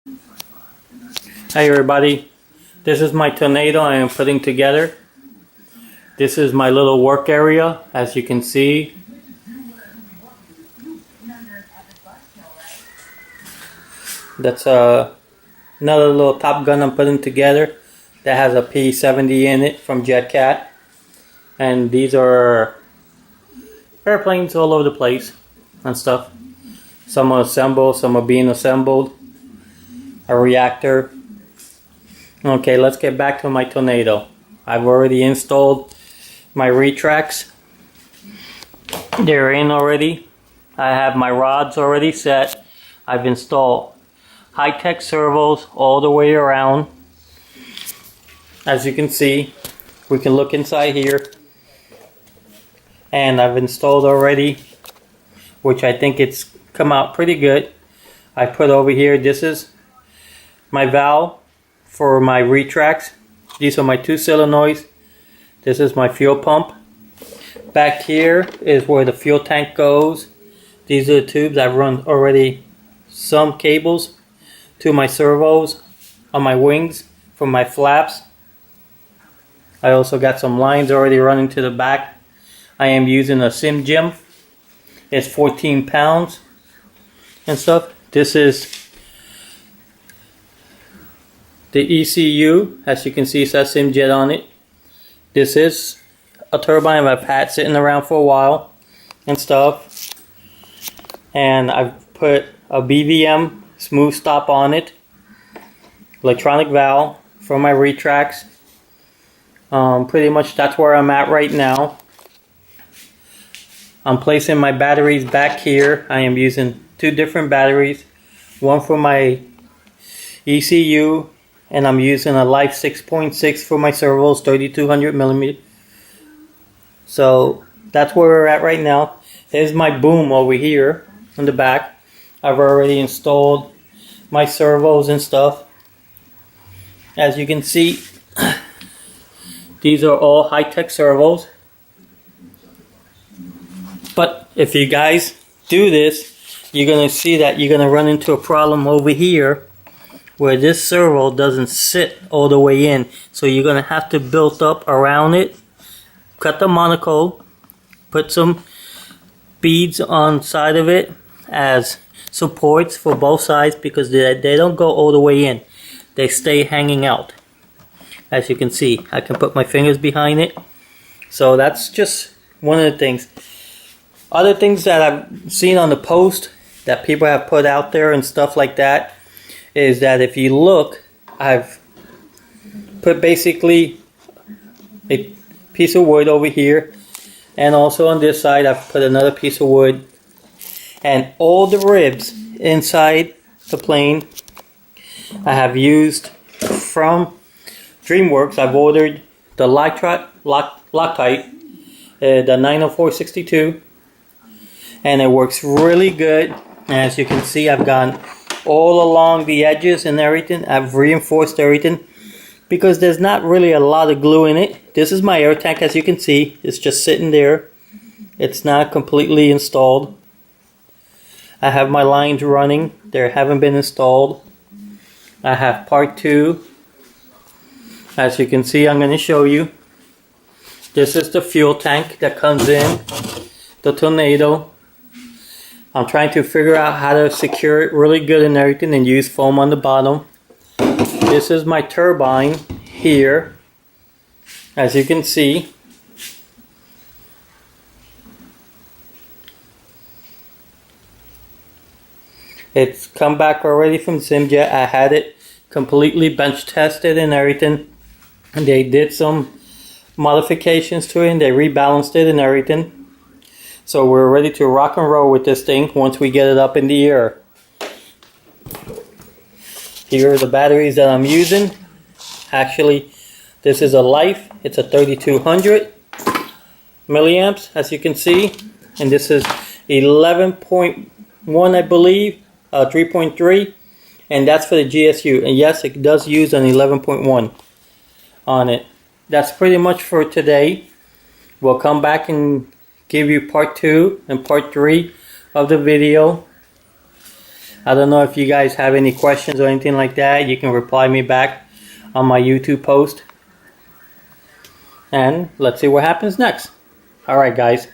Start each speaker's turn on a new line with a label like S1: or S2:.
S1: Hey everybody, this is my tornado I am putting together. This is my little work area, as you can see. That's another little Top Gun I'm putting together that has a P-70 in it from JetCat. And these are airplanes all over the place and stuff. Some are assembled, some are being assembled. A reactor. Okay, let's get back to my tornado. I've already installed my retracts. They're in already. I have my rods already set. I've installed high-tech servos all the way around. As you can see, we can look inside here. And I've installed already, which I think it's come out pretty good. I put over here, this is my valve for my retracts. These are my 2 solenoids. This is my fuel pump. Back here is where the fuel tank goes. These are the tubes. I've run already some cables to my servos on my wings from my flaps. I also got some lines already running to the back. I am using a SimGem. It's 14 pounds and stuff. This is the ECU, as you can see, it says SimJet on it. This is a turbine I've had sitting around for a while and stuff. And I've put a BVM smooth stop on it. Electronic valve for my retracts. Pretty much that's where I'm at right now. I'm placing my batteries back here. I am using 2 different batteries. One for my ECU. And I'm using a Life 6.6 for my servos, 3200 millimeter. So that's where we're at right now. There's my boom over here in the back. I've already installed my servos and stuff. As you can see, these are all high-tech servos. But if you guys do this, you're going to see that you're going to run into a problem over here, where this servo doesn't sit all the way in. So you're going to have to build up around it, cut the monocle, put some beads on side of it as supports for both sides, because they don't go all the way in. They stay hanging out. As you can see, I can put my fingers behind it. So that's just one of the things. Other things that I've seen on the post that people have put out there and stuff like that is that if you look, I've put basically a piece of wood over here, and also on this side I've put another piece of wood, and all the ribs inside the plane I have used from DreamWorks. I've ordered the Loctite, the 90462, and it works really good. And as you can see, I've gone all along the edges and everything. I've reinforced everything because there's not really a lot of glue in it. This is my air tank, as you can see. It's just sitting there. It's not completely installed. I have my lines running. They haven't been installed. I have part 2. As you can see, I'm going to show you. This is the fuel tank that comes in the tornado. I'm trying to figure out how to secure it really good and everything, and use foam on the bottom. This is my turbine here, as you can see. It's come back already from SimJet. I had it completely bench tested and everything. And they did some modifications to it, and they rebalanced it and everything. So we're ready to rock and roll with this thing once we get it up in the air. Here are the batteries that I'm using. Actually, this is a Life. It's a 3200 milliamps, as you can see. And this is 11.1, I believe, 3.3. And that's for the GSU. And yes, it does use an 11.1 on it. That's pretty much for today. We'll come back and give you part 2 and part 3 of the video. I don't know if you guys have any questions or anything like that. You can reply me back on my YouTube post. And let's see what happens next. Alright guys,